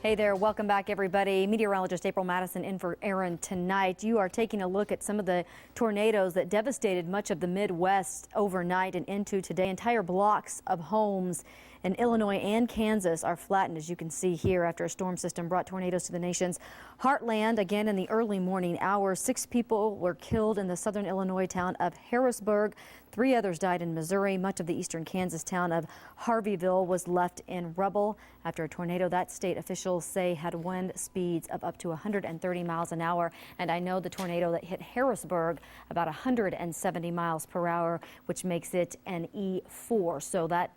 Hey there, welcome back everybody. Meteorologist April Madison in for Aaron tonight. You are taking a look at some of the tornadoes that devastated much of the Midwest overnight and into today. Entire blocks of homes in Illinois and Kansas are flattened, as you can see here, after a storm system brought tornadoes to the nation's heartland. Again, in the early morning hours, 6 people were killed in the southern Illinois town of Harrisburg. 3 others died in Missouri. Much of the eastern Kansas town of Harveyville was left in rubble after a tornado that state officials say had wind speeds of up to 130 miles an hour. And I know the tornado that hit Harrisburg about 170 miles per hour, which makes it an E4. So that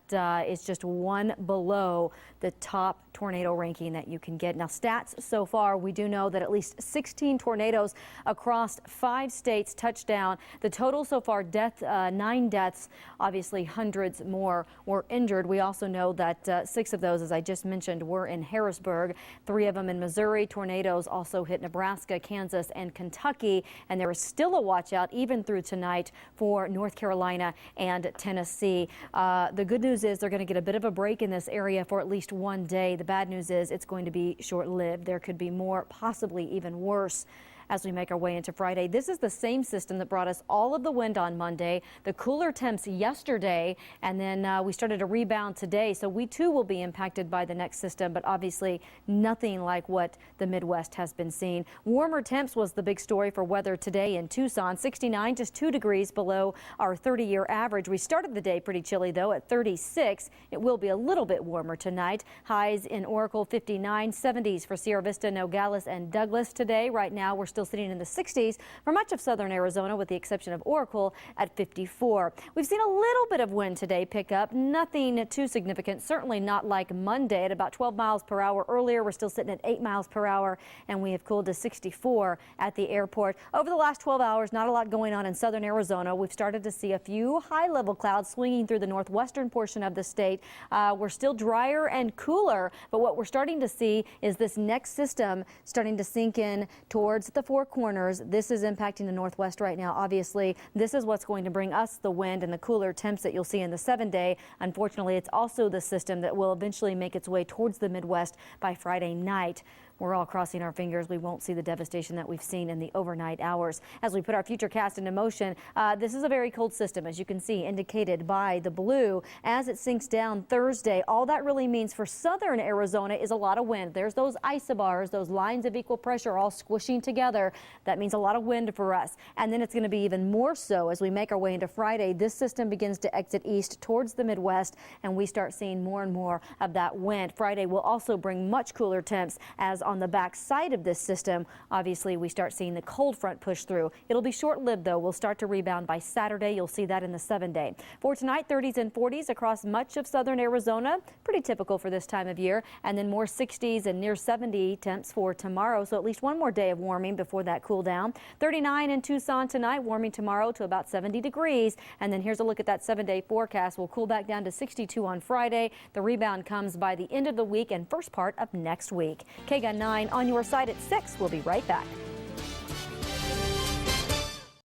is just one below the top tornado ranking that you can get. Now, stats so far, we do know that at least 16 tornadoes across 5 states touched down. The total so far, 9 deaths, obviously hundreds more were injured. We also know that 6 of those, as I just mentioned, were in Harrisburg, 3 of them in Missouri. Tornadoes also hit Nebraska, Kansas, and Kentucky, and there is still a watch out even through tonight for North Carolina and Tennessee. The good news is they're going to get a bit of a break in this area for at least one day. The bad news is it's going to be short-lived. There could be more, possibly even worse, as we make our way into Friday. This is the same system that brought us all of the wind on Monday, the cooler temps yesterday, and then we started a rebound today. So we too will be impacted by the next system, but obviously nothing like what the Midwest has been seeing. Warmer temps was the big story for weather today in Tucson. 69, just 2 degrees below our 30-year average. We started the day pretty chilly though at 36. It will be a little bit warmer tonight. Highs in Oracle 59, 70s for Sierra Vista, Nogales, and Douglas today. Right now we're still sitting in the 60s for much of southern Arizona, with the exception of Oracle at 54. We've seen a little bit of wind today pick up, nothing too significant, certainly not like Monday at about 12 miles per hour earlier. We're still sitting at 8 miles per hour, and we have cooled to 64 at the airport. Over the last 12 hours, not a lot going on in southern Arizona. We've started to see a few high-level clouds swinging through the northwestern portion of the state. We're still drier and cooler, but what we're starting to see is this next system starting to sink in towards the Four Corners. This is impacting the northwest right now. Obviously, this is what's going to bring us the wind and the cooler temps that you'll see in the 7-day. Unfortunately, it's also the system that will eventually make its way towards the Midwest by Friday night. We're all crossing our fingers we won't see the devastation that we've seen in the overnight hours. As we put our FUTURECAST into motion, this is a very cold system, as you can see, indicated by the blue. As it sinks down Thursday, all that really means for southern Arizona is a lot of wind. There's those isobars, those lines of equal pressure all squishing together. That means a lot of wind for us. And then it's going to be even more so as we make our way into Friday. This system begins to exit east towards the Midwest, and we start seeing more and more of that wind. Friday will also bring much cooler temps, as on the back side of this system, obviously, we start seeing the cold front push through. It'll be short-lived, though. We'll start to rebound by Saturday. You'll see that in the 7-day. For tonight, 30s and 40s across much of southern Arizona. Pretty typical for this time of year. And then more 60s and near 70 temps for tomorrow. So at least one more day of warming before that cool down. 39 in Tucson tonight, warming tomorrow to about 70 degrees. And then here's a look at that 7-day forecast. We'll cool back down to 62 on Friday. The rebound comes by the end of the week and first part of next week. KGUN-9 on your side at 6. We'll be right back.